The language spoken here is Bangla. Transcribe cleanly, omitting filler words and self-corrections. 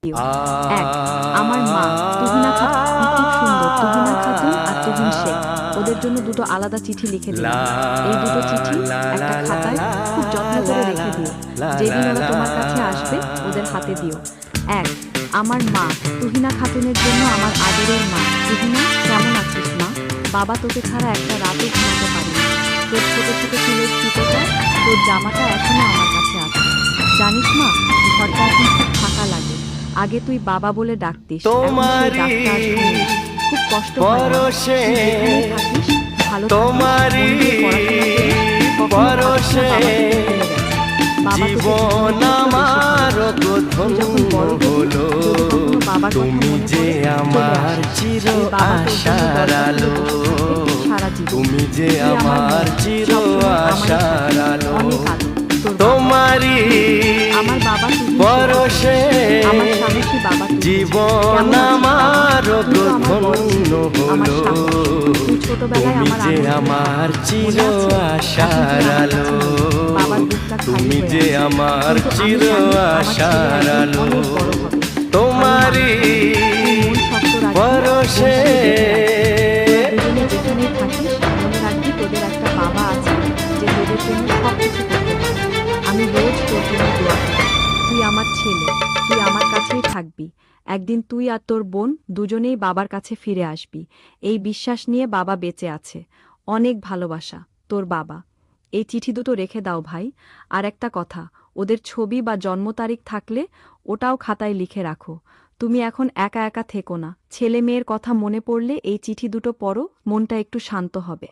দিও। ১ আমার মা তুহিনা খাতুন খুব সুন্দর, তুহিনা খাতুন আর তুহিন শেখ। ওদের জন্য দুটো আলাদা চিঠি লিখে দিলাম। এই দুটো চিঠি একটা খাতায় খুব যত্ন করে রেখে দিও। যেদিন ওরা তোমার কাছে আসবে ওদের হাতে দিও। ১ আমার মা তুহিনা খাতুনের জন্য, আমার আদরের মা তুহিনা, কেমন আছিস মা? বাবা তোকে ছাড়া একটা রাতও ঘুমাতে পারি না। তোর ছোট ছোট চুলের ফিতেটা, তোর জামাটা এখনো আমার কাছে আছে। জানিস মা, ঘরটা এখন খুব ফাঁকা লাগে। আগে তুই বাবা বলে ডাকতিস, এখন সেই ডাকটা আর শুনি না। খুব কষ্ট হয় মা। তুই যেখানেই থাকিস ভালো থাকিস, মন দিয়ে পড়াশোনা করিস। কখনো বাবার কথা ভুলে গেছিস। বাবা তোকে জীবন বাবার কথা মনে পড়লে তুই সারা জীবন। আমার বাবা ভরসে আমার সাহসী বাবা জীবন আমার ধন্য হলো। তুই ছোটবেলায় আমার চির আশার আলো, তুমি যে আমার চির আশার আলো। তোমারই ভরসে যেখানে থাকিস মনে রাখবি তোদের একটা বাবা আছে যে তোদের জন্য সব কিছু করতে পারে। আমি রোজ তোর জন্য দোয়া করি। তুই আমার ছেলে, তুই আমার কাছেই থাকবি। একদিন তুই আর তোর বোন দুজনেই বাবার কাছে ফিরে আসবি। এই বিশ্বাস নিয়ে বাবা বেঁচে আছে। অনেক ভালোবাসা, তোর বাবা। এই চিঠি দুটো রেখে দাও ভাই। আর একটা কথা, ওদের ছবি বা জন্ম তারিখ থাকলে ওটাও খাতায় লিখে রাখো। তুমি এখন একা একা থেকো না। ছেলে মেয়ের কথা মনে পড়লে এই চিঠি দুটো পড়ো, মনটা একটু শান্ত হবে।